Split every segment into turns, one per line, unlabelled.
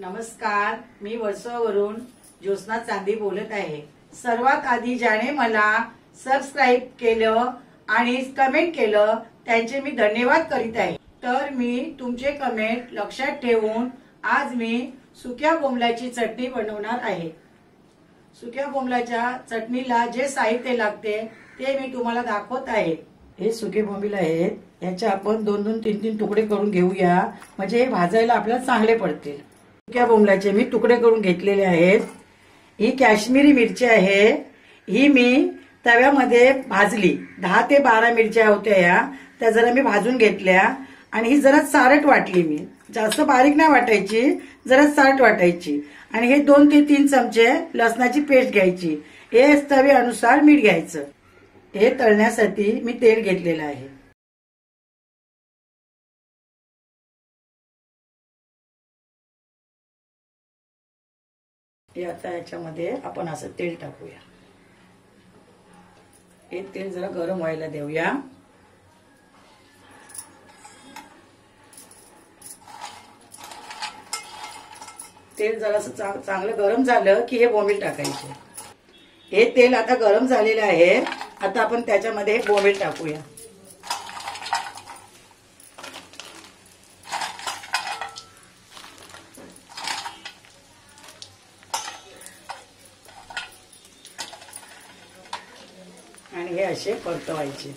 नमस्कार, मी वर्सोवरून ज्योत्स्ना चांदी बोलत आहे। सर्वात आधी ज्याने मला सबस्क्राइब केलं आणि कमेंट केलं त्यांचे मी धन्यवाद करीत आहे। तर मी तुमचे कमेंट लक्षात ठेवून आज मी सुक्या बोंबलाची चटणी बनवणार आहे। सुक्या बोंबलाच्या चटणीला जे साहित्य लागते ते मी तुम्हाला दाखवत आहे। हे सुके बोंबील आहेत, याचे आपण 2-2, 3-3 तुकडे करून घेऊया, म्हणजे हे भाजायला आपल्याला चांगले पडतील। सुक्या बोंबलाचे मी तुकडे करून घेतलेले आहेत। ही काश्मीरी मिरची आहे, ही मी तव्यामध्ये भाजली। 10 ते 12 मिरच्या होत्या या, त्या जरा मी भाजून घेतल्या आणि ही जरा सारट वाटली। मी जास्त बारीक नाही वाटायची, जरा सारट वाटायची। आणि हे 2 ते 3 चमचे लसणाची पेस्ट घ्यायची। हे चवीनुसार मीठ घ्यायचं। हे तळण्यासाठी मी तेल घेतलेलं आहे। हे आता याच्यामध्ये आपण असं तेल टाकूया। हे तेल जरा गरम व्हायला देऊया। तेल जरा चांगलं गरम झालं की हे बोंबील टाकायचे। हे तेल आता गरम झालेलं आहे, आता आपण त्याच्यामध्ये बोंबील टाकूया। आणि हे असे परतवायचे।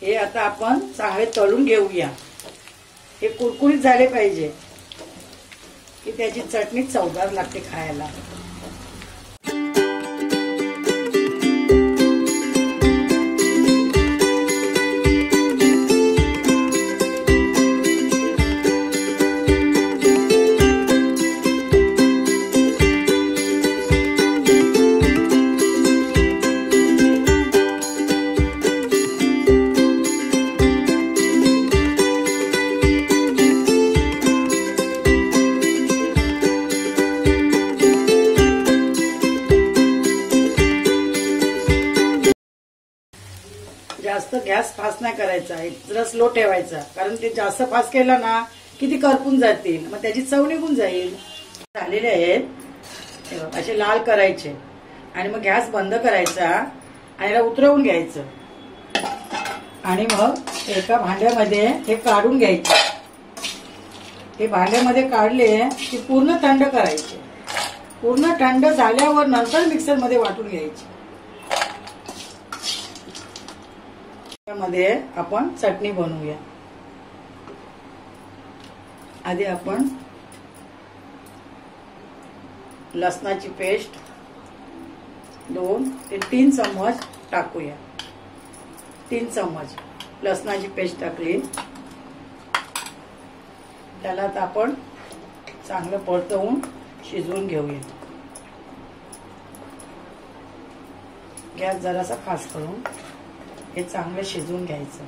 हे आता आपण चांगले तळून घेऊया। हे कुरकुरीत झाले पाहिजे की त्याची चटणी चवदार लागते खायला। जास्त गॅस फास्ट नाही करायचा, जरा स्लो ठेवायचा, कारण ते जास्त फास्ट केला ना की ती करपून जातील, मग त्याची चव निघून जाईल। झालेले आहेत असे लाल करायचे आणि मग गॅस बंद करायचा आणि याला उतरवून घ्यायचं आणि मग एका भांड्यामध्ये हे काढून घ्यायचे। हे भांड्यामध्ये काढले की पूर्ण थंड करायचे। पूर्ण थंड झाल्यावर नंतर मिक्सरमध्ये वाटून घ्यायचे। मध्ये आपण चटणी बनवूया। आधी आपण लसणाची पेस्ट 2 ते 3 चम्मच टाकूया। 3 चम्मच लसणाची पेस्ट टाकली, त्याला आता आपण चांगलं परतवून शिजवून घेऊया। गॅस जरासा फास्ट करून हे चांगलं शिजवून घ्यायचं।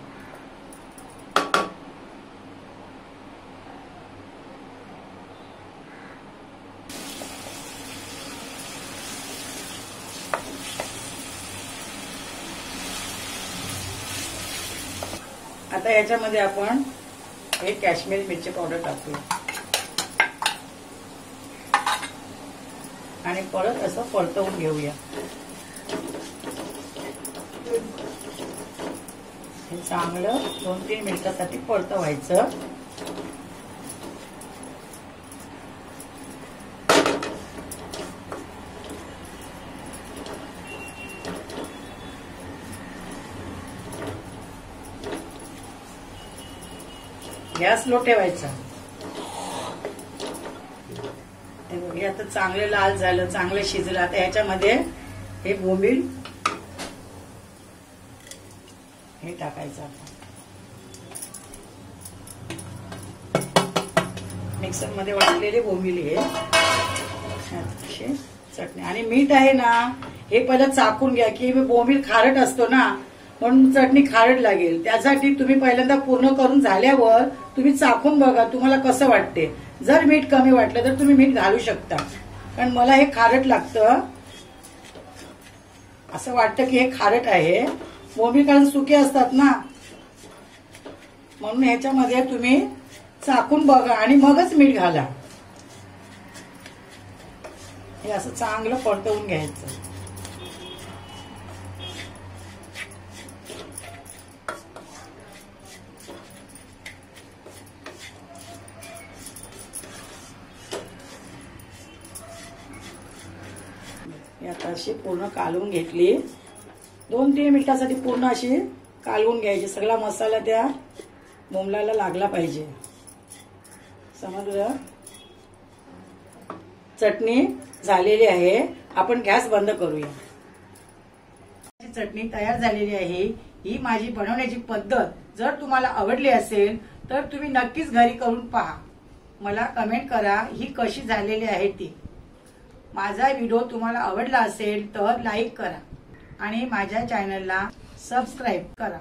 आता याच्यामध्ये आपण हे काश्मीरी मिरची पावडर टाकूया आणि परत असं परतवून घेऊया। चांगलं 2-3 मिनिटांसाठी परतवायचं। गॅस लो ठेवायचा। हे आता चांगलं लाल झालं, चांगलं शिजलं। आता याच्यामध्ये हे बोंबील हे टाकायचं। मिक्सर मध्ये वाटलेले बोंबील हे चटणी आणि मीठ आहे ना, हे पहिलं चाकून घ्या की बोंबील खारट असतो ना, म्हणून चटणी खारट लागेल। त्यासाठी तुम्ही पहिल्यांदा पूर्ण करून झाल्यावर तुम्ही चाकून बघा तुम्हाला कसं वाटते। जर मीठ कमी वाटलं तर तुम्ही मीठ घालू शकता, कारण मला हे खारट लागतं। असं वाटतं की हे खारट आहे, मोहरी कारण सुके असतात ना, म्हणून ह्याच्यामध्ये तुम्ही चाकून बघा आणि मगच मीठ घाला. हे असं चांगलं परतवून घ्यायचं. आता अशी पूर्ण कालवून घेतली. 2-3 मिनिटासाठी पूर्ण अशी कालवून घ्यायची. सगळा मसाला त्या बोंबलाला लागला पाहिजे. समजलं? चटणी झालेली आहे. आपण गॅस बंद करूया. चटणी तयार झालेली आहे. ही माझी बनवण्याची पद्धत जर तुम्हाला आवडली असेल तर तुम्ही नक्कीच घरी करून पहा. मला कमेंट करा ही कशी झालेली आहे ती. माझा व्हिडिओ तुम्हाला आवडला असेल तर लाईक करा आणि माझ्या चॅनलला सबस्क्राईब करा.